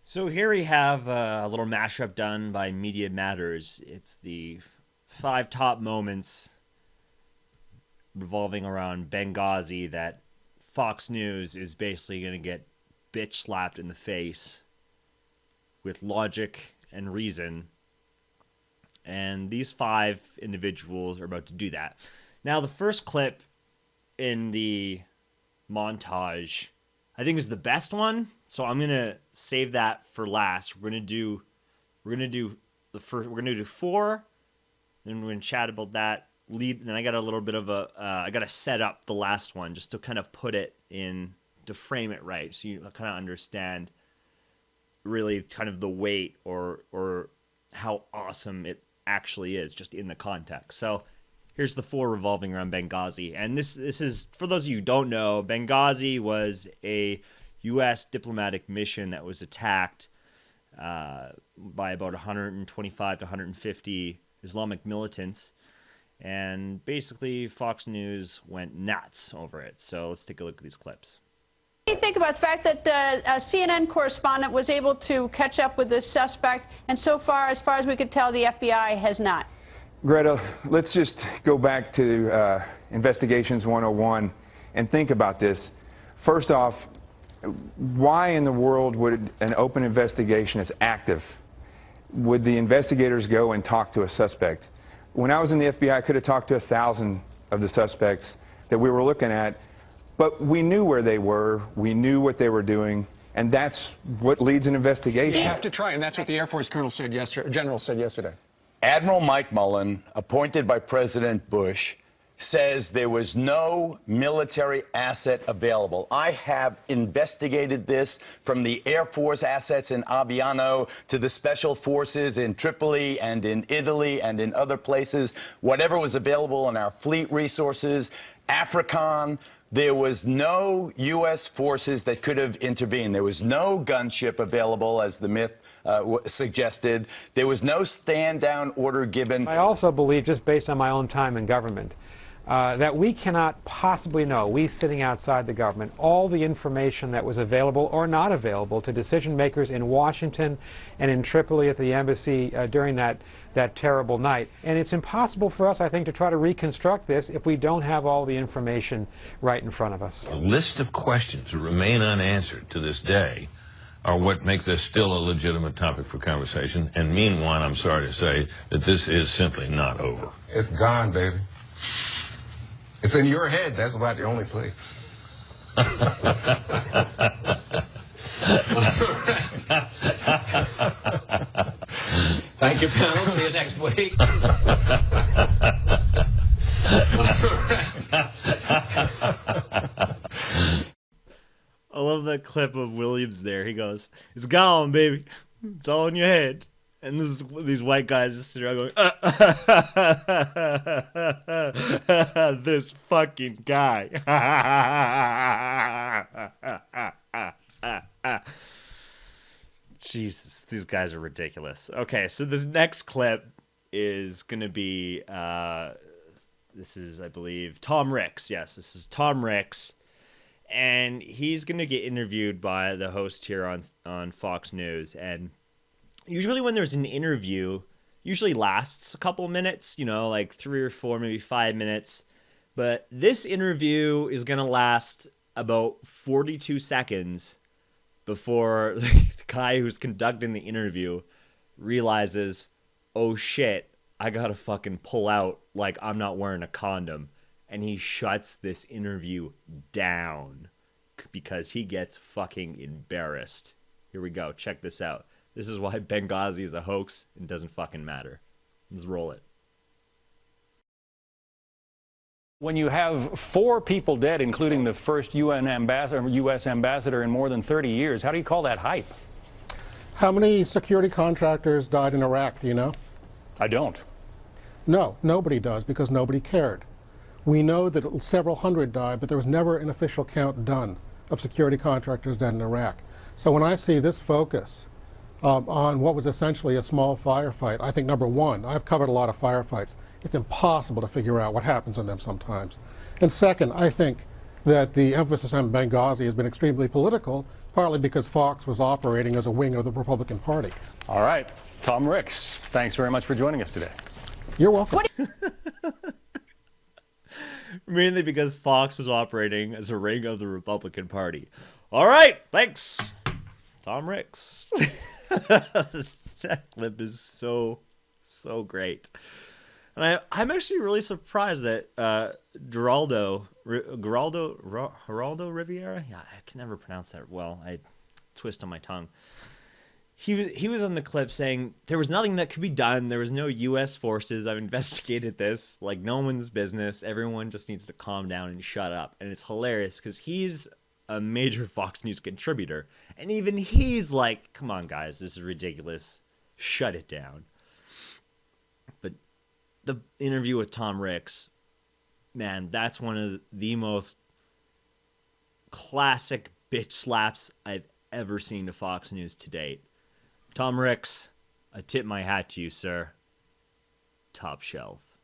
So here we have a little mashup done by Media Matters. It's the 5 top moments revolving around Benghazi that Fox News is basically going to get bitch slapped in the face with logic and reason. And these 5 individuals are about to do that. Now, the first clip in the montage, I think, is the best one. So I'm gonna save that for last. We're gonna do 4, then we're gonna chat about that. Then I got a little bit of I gotta set up the last one just to kind of put it in, to frame it right, so you kind of understand really kind of the weight or how awesome it actually is just in the context. So here's the 4 revolving around Benghazi. And this is, for those of you who don't know, Benghazi was a U.S. diplomatic mission that was attacked by about 125 to 150 Islamic militants. And basically, Fox News went nuts over it. So let's take a look at these clips. What do you think about the fact that a CNN correspondent was able to catch up with this suspect, and so far as we could tell, the FBI has not? Greta, let's just go back to Investigations 101 and think about this. First off, why in the world would an open investigation that's active, would the investigators go and talk to a suspect? When I was in the FBI, I could have talked to 1,000 of the suspects that we were looking at, but we knew where they were, we knew what they were doing, and that's what leads an investigation. You have to try, and that's what the Air Force General said yesterday. Admiral Mike Mullen, appointed by President Bush, says there was no military asset available. I have investigated this, from the Air Force assets in Aviano to the special forces in Tripoli and in Italy and in other places. Whatever was available in our fleet resources, AFRICOM, there was no U.S. forces that could have intervened. There was no gunship available, as the myth suggested. There was no stand-down order given. I also believe, just based on my own time in government, that we cannot possibly know, we sitting outside the government, all the information that was available or not available to decision makers in Washington and in Tripoli at the embassy during that terrible night. And it's impossible for us, I think, to try to reconstruct this if we don't have all the information right in front of us. A list of questions that remain unanswered to this day are what make this still a legitimate topic for conversation. And meanwhile, I'm sorry to say that this is simply not over. It's gone, baby. It's in your head. That's about the only place. Thank you, panel. See you next week. I love that clip of Williams there. He goes, "It's gone, baby. It's all in your head." And these white guys just sitting around going, this fucking guy. Jesus, these guys are ridiculous. Okay, so this next clip is going to be, this is, I believe, Tom Ricks. Yes, this is Tom Ricks. And he's going to get interviewed by the host here on Fox News. And usually when there's an interview, usually lasts a couple minutes, like 3 or 4, maybe 5 minutes. But this interview is going to last about 42 seconds before the guy who's conducting the interview realizes, oh shit, I got to fucking pull out like I'm not wearing a condom. And he shuts this interview down because he gets fucking embarrassed. Here we go. Check this out. This is why Benghazi is a hoax and doesn't fucking matter. Let's roll it. When you have 4 people dead, including the first U.S. ambassador in more than 30 years, how do you call that hype? How many security contractors died in Iraq, do you know? I don't. No, nobody does, because nobody cared. We know that several hundred died, but there was never an official count done of security contractors dead in Iraq. So when I see this focus on what was essentially a small firefight, I think, number one, I've covered a lot of firefights. It's impossible to figure out what happens in them sometimes. And second, I think that the emphasis on Benghazi has been extremely political, partly because Fox was operating as a wing of the Republican Party. All right. Tom Ricks, thanks very much for joining us today. You're welcome. Mainly because Fox was operating as a ring of the Republican Party. All right, thanks, Tom Ricks. That clip is so great. And I'm actually really surprised that Geraldo Riviera, yeah, I can never pronounce that well. I twist on my tongue. He was on the clip saying there was nothing that could be done. There was no U.S. forces. I've investigated this. Like, no one's business. Everyone just needs to calm down and shut up. And it's hilarious because he's a major Fox News contributor. And even he's like, come on, guys, this is ridiculous. Shut it down. But the interview with Tom Ricks, man, that's one of the most classic bitch slaps I've ever seen to Fox News to date. Tom Ricks, I tip my hat to you, sir. Top shelf.